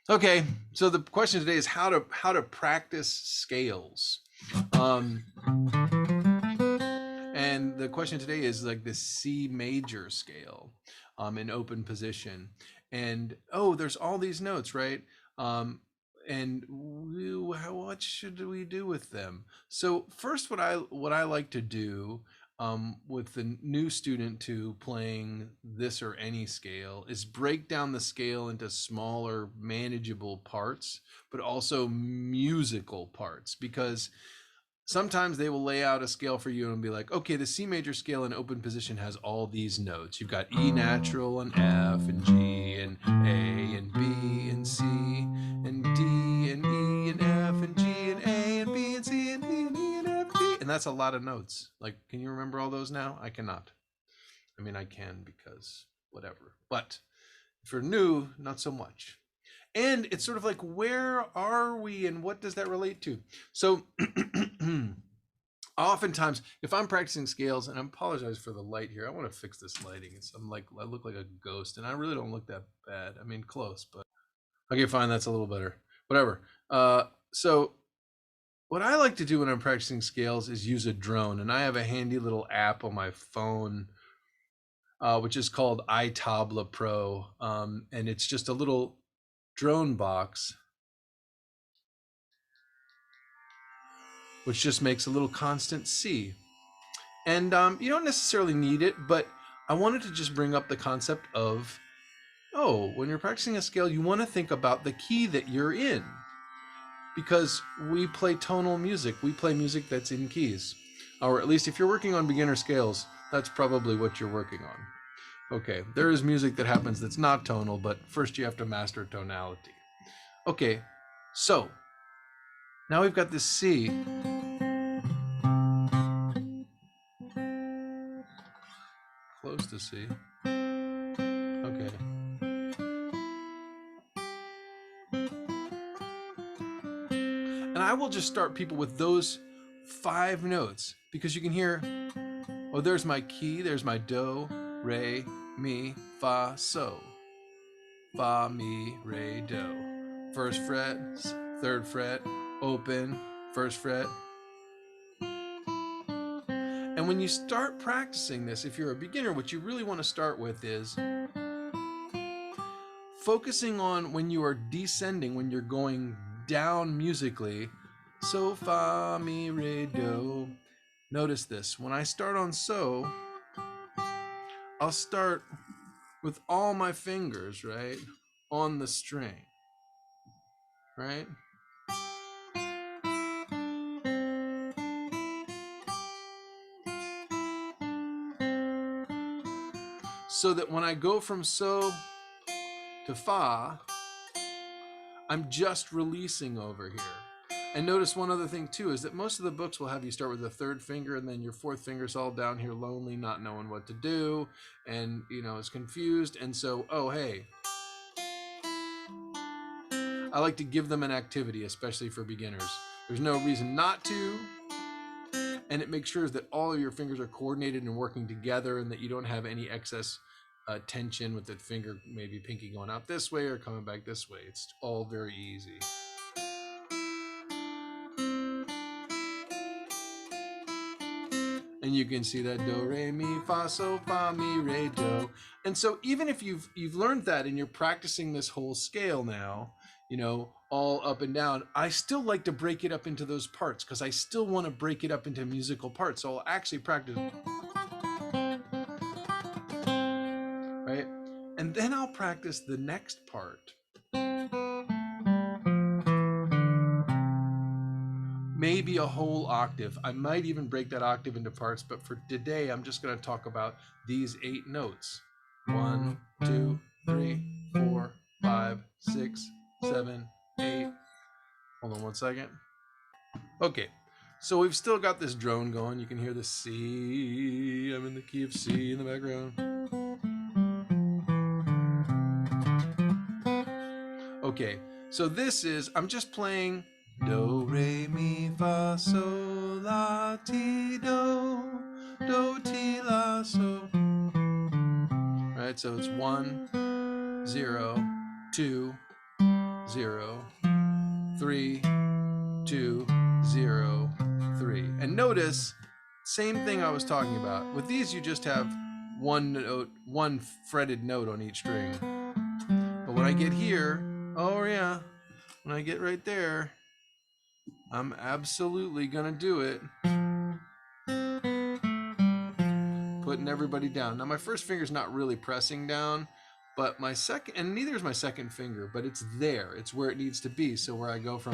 Okay, so the question today is how to practice scales. Um, and the question today is like the C major scale in open position. And oh, there's all these notes, right? Um, and what should we do with them? So first, what I like to do with the new student to playing this or any scale is break down the scale into smaller, manageable parts, but also musical parts, because sometimes they will lay out a scale for you and be like, okay, the C major scale in open position has all these notes. You've got E natural and F and G and A and B and C and D and E and F and G and A and B and C and D and E and F and D. And that's a lot of notes. Like, can you remember all those now? I cannot. I mean, I can because whatever. But for new, not so much. And it's sort of like, where are we and what does that relate to? So oftentimes if I'm practicing scales, and I apologize for the light here, I want to fix this lighting. I look like a ghost, and I really don't look that bad. I mean, close, but okay, fine, that's a little better. Whatever. So what I like to do when I'm practicing scales is use a drone, and I have a handy little app on my phone, which is called iTabla Pro, and it's just a little drone box which just makes a little constant C. And you don't necessarily need it, but I wanted to just bring up the concept of, oh, when you're practicing a scale, you want to think about the key that you're in, because we play tonal music. We play music that's in keys, or at least if you're working on beginner scales, that's probably what you're working on. Okay, there is music that happens that's not tonal, but first you have to master tonality. Okay, so now we've got this C. Close to C. Okay. And I will just start people with those 5 notes, because you can hear, oh, there's my key, there's my do, re, mi, fa, so. Fa, mi, re, do. First fret, third fret, open, first fret. And when you start practicing this, if you're a beginner, what you really want to start with is focusing on when you are descending, when you're going down musically. So, fa, mi, re, do. Notice this. When I start on so, I'll start with all my fingers, right, on the string, right? So that when I go from so to fa, I'm just releasing over here. And notice one other thing too is that most of the books will have you start with the third finger, and then your fourth finger's all down here lonely, not knowing what to do, and it's confused. And so, oh hey, I like to give them an activity, especially for beginners. There's no reason not to, and it makes sure that all of your fingers are coordinated and working together, and that you don't have any excess tension with the finger, maybe pinky going out this way or coming back this way. It's all very easy. And you can see that do, re, mi, fa, so, fa, mi, re, do. And so even if you've learned that and you're practicing this whole scale now, all up and down, I still like to break it up into those parts, because I still want to break it up into musical parts. So I'll actually practice, right? And then I'll practice the next part. Maybe a whole octave. I might even break that octave into parts, but for today, I'm just going to talk about these 8 notes. 1, 2, 3, 4, 5, 6, 7, 8. Hold on one second. Okay, so we've still got this drone going. You can hear the C. I'm in the key of C in the background. Okay, so this is, I'm just playing do, re, mi, fa, sol, la, ti, do, ti, la, so. Right, so it's 1, 0, 2, 0, 3, 2, 0, 3. And notice, same thing I was talking about. With these, you just have one note, one fretted note on each string. But when I get here, oh yeah, when I get right there, I'm absolutely gonna do it. Putting everybody down. Now my first finger's not really pressing down, but my second, and neither is my second finger, but it's there. It's where it needs to be. So where I go from,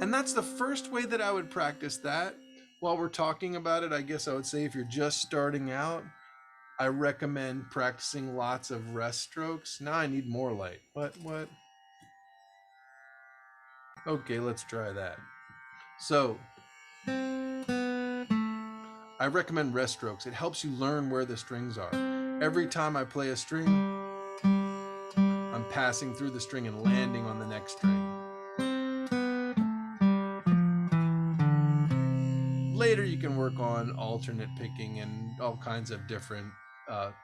and that's the first way that I would practice that. While we're talking about it, I guess I would say if you're just starting out, I recommend practicing lots of rest strokes. Now I need more light. What? Okay, let's try that. So I recommend rest strokes. It helps you learn where the strings are. Every time I play a string, I'm passing through the string and landing on the next string. Later you can work on alternate picking and all kinds of different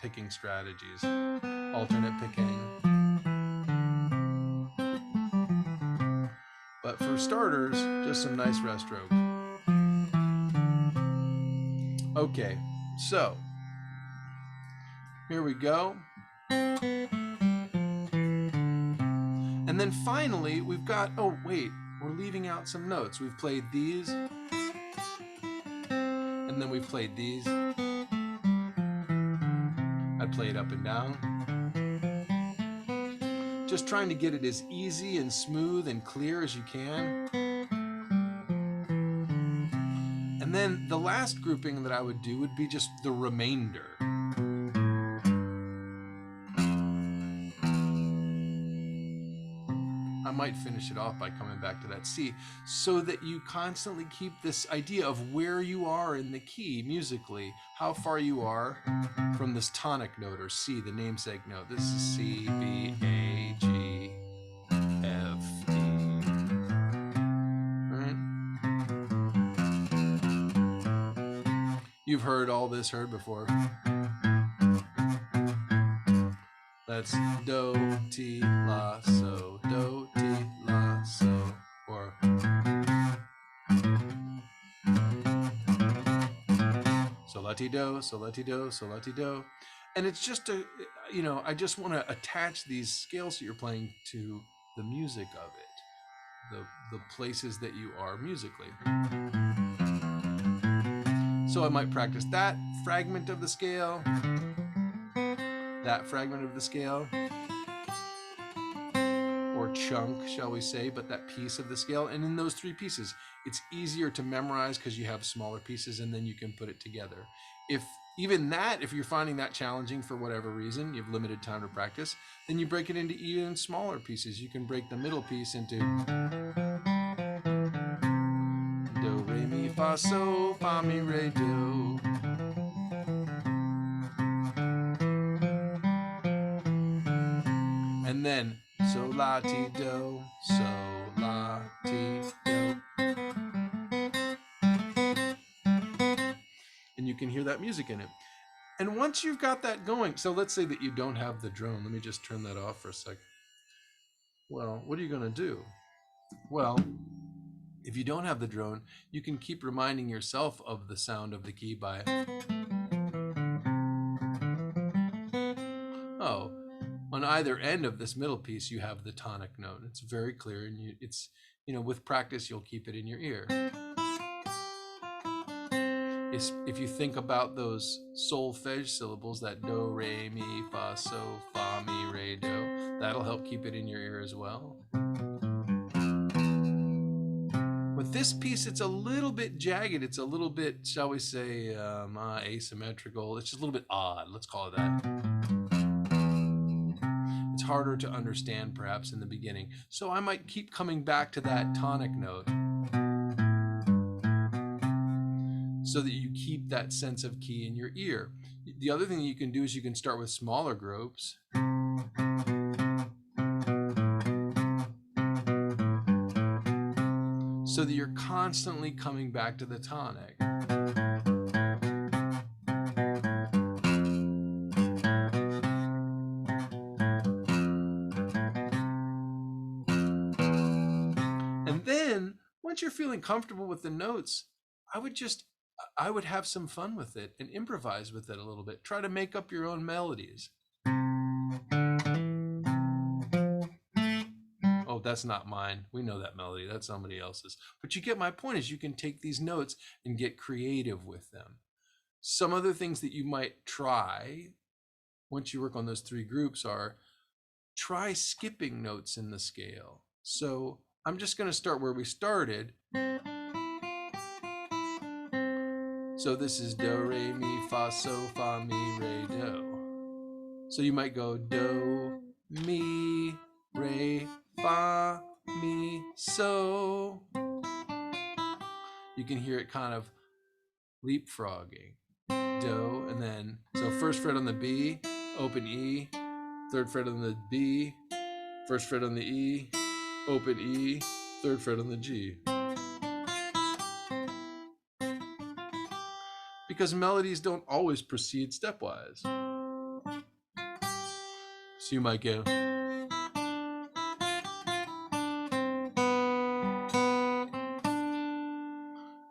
picking strategies. Alternate picking. But for starters, just some nice rest strokes. Okay, so here we go. And then finally, we've got, oh wait, we're leaving out some notes. We've played these, and then we've played these. I played up and down. Just trying to get it as easy and smooth and clear as you can. And then the last grouping that I would do would be just the remainder. I might finish it off by coming back to that C, so that you constantly keep this idea of where you are in the key musically, how far you are from this tonic note, or C, the namesake note. This is C, B, A, G, F, E. Right? You've heard all this heard before. That's do, ti, la, so, do, ti, la, so, or so, la, ti, do, so, la, ti, do, so, la, ti, do. And it's just a, you know, I just want to attach these scales that you're playing to the music of it, the places that you are musically. So I might practice that fragment of the scale, that fragment of the scale, or chunk, shall we say, but that piece of the scale. And in those three pieces, it's easier to memorize because you have smaller pieces and then you can put it together. If even that, if you're finding that challenging for whatever reason, you have limited time to practice, then you break it into even smaller pieces. You can break the middle piece into do, re, mi, fa, so, fa, mi, re, do. And then so, la, ti, do, so, la, ti, do. And you can hear that music in it. And once you've got that going, so let's say that you don't have the drone. Let me just turn that off for a second. Well, what are you going to do? Well, if you don't have the drone, you can keep reminding yourself of the sound of the key by, oh, on either end of this middle piece, you have the tonic note. It's very clear, and it's, you know, with practice, you'll keep it in your ear. If you think about those solfege syllables, that do, re, mi, fa, so, fa, mi, re, do, that'll help keep it in your ear as well. With this piece, it's a little bit jagged. It's a little bit, shall we say, asymmetrical. It's just a little bit odd. Let's call it that. It's harder to understand, perhaps, in the beginning. So I might keep coming back to that tonic note so that you keep that sense of key in your ear. The other thing you can do is you can start with smaller groups. so that you're constantly coming back to the tonic. And then once you're feeling comfortable with the notes, I would have some fun with it and improvise with it a little bit. Try to make up your own melodies. Oh, that's not mine. We know that melody. That's somebody else's. But you get my point, is you can take these notes and get creative with them. Some other things that you might try once you work on those 3 groups are try skipping notes in the scale. So I'm just going to start where we started. So this is do, re, mi, fa, so, fa, mi, re, do. So you might go do, mi, re, fa, mi, so. You can hear it kind of leapfrogging. Do, and then, so first fret on the B, open E, third fret on the B, first fret on the E, open E, third fret on the G. Because melodies don't always proceed stepwise. So you might go.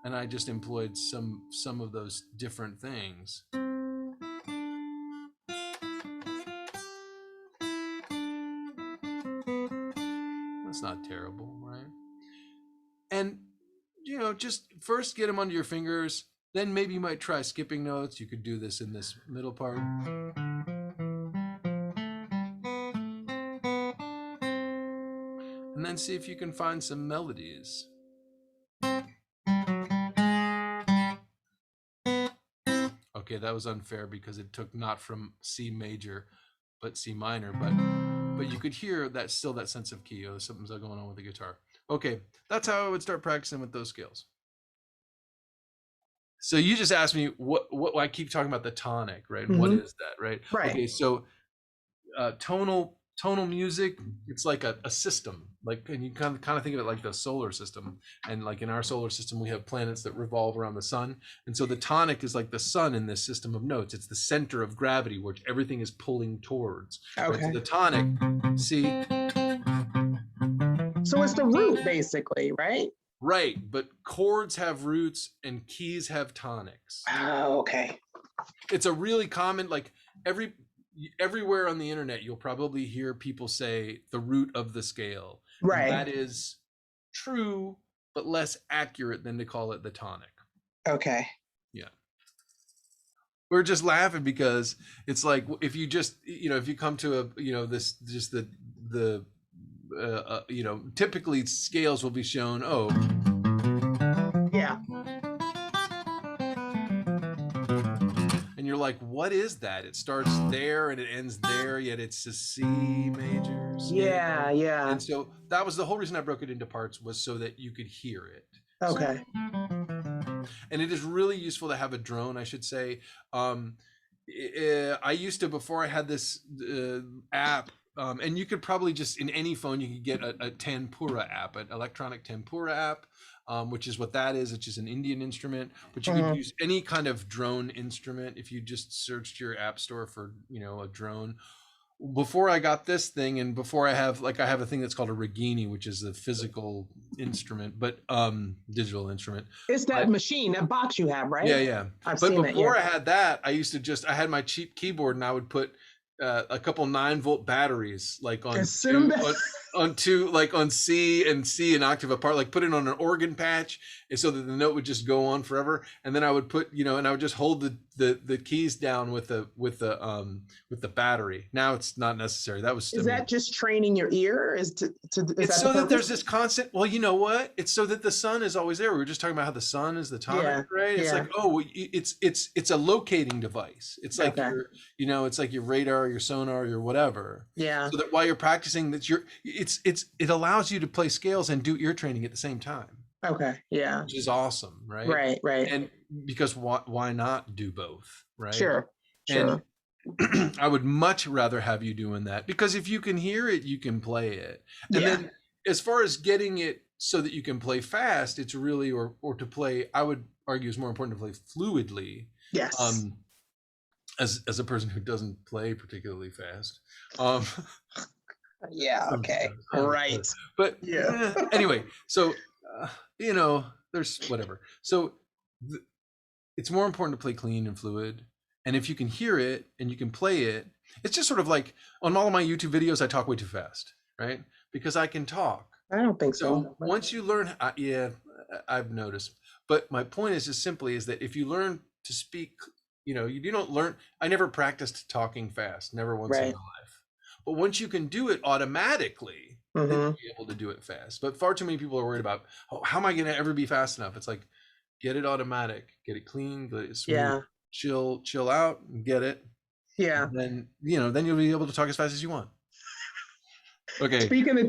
And I just employed some of those different things. That's not terrible, right? And, you know, just first get them under your fingers. Then maybe you might try skipping notes. You could do this in this middle part. And then see if you can find some melodies. Okay, that was unfair because it took not from C major, but C minor. But you could hear that still that sense of key. Oh, something's going on with the guitar. Okay, that's how I would start practicing with those scales. So you just asked me what I keep talking about the tonic, right? What is that, right? Right. Okay, so tonal music, it's like a system, like, and you kind of think of it like the solar system. And like in our solar system, we have planets that revolve around the sun. And so the tonic is like the sun in this system of notes. It's the center of gravity, which everything is pulling towards. Okay. Right? So the tonic, see. So it's the root, basically, right? Right, but chords have roots and keys have tonics. Oh, okay. It's a really common, like everywhere on the internet, you'll probably hear people say the root of the scale. Right. And that is true, but less accurate than to call it the tonic. Okay. Yeah. We're just laughing because it's like, if you just, you know, if you come to a, you know, this, just the you know, typically scales will be shown, oh. Yeah. And you're like, what is that? It starts there and it ends there, yet it's a C major scale. Yeah, yeah. And so that was the whole reason I broke it into parts, was so that you could hear it. Okay. And it is really useful to have a drone, I should say. I used to, before I had this app, and you could probably just, in any phone, you could get a Tanpura app, an electronic Tanpura app, which is what that is. It's just an Indian instrument, but you could use any kind of drone instrument if you just searched your app store for, you know, a drone. Before I got this thing, and before I have a thing that's called a Regini, which is a physical instrument, but digital instrument. It's that machine, that box you have, right? Yeah. I've but seen before it, yeah. I had that, I used to I had my cheap keyboard, and I would put a couple 9-volt batteries, like on two, like on C and octave apart, like put it on an organ patch, and so that the note would just go on forever. And then I would put, you know, and I would just hold the keys down with the battery. Now it's not necessary. That was, is that just training your ear? It's so that there's this constant, well, you know what? It's so that the sun is always there. We were just talking about how the sun is the tonic, right? It's like, oh, it's a locating device. It's like your, you know, it's like your radar, your sonar, your whatever. Yeah. So that while you're practicing, it allows you to play scales and do ear training at the same time. Okay. Yeah. Which is awesome, right? Right. And because why not do both, right? Sure. And I would much rather have you doing that, because if you can hear it, you can play it. And then as far as getting it so that you can play fast, it's really, or to play, I would argue is more important to play fluidly. Yes. As a person who doesn't play particularly fast. Um, Yeah. Okay. Right. but Yeah. anyway, so you know, there's whatever. So it's more important to play clean and fluid. And if you can hear it and you can play it, it's just sort of like on all of my YouTube videos, I talk way too fast, right? Because I can talk. I don't think So so. once you learn, yeah, I've noticed. But my point is just simply is that if you learn to speak, you don't learn. I never practiced talking fast, never once in my Right. life. But once you can do it automatically, then you'll be able to do it fast. But far too many people are worried about, oh, how am I going to ever be fast enough? It's like, get it automatic, get it clean, get it smooth, Yeah. chill out, and get it. Yeah. Then then you'll be able to talk as fast as you want. Okay. Speaking of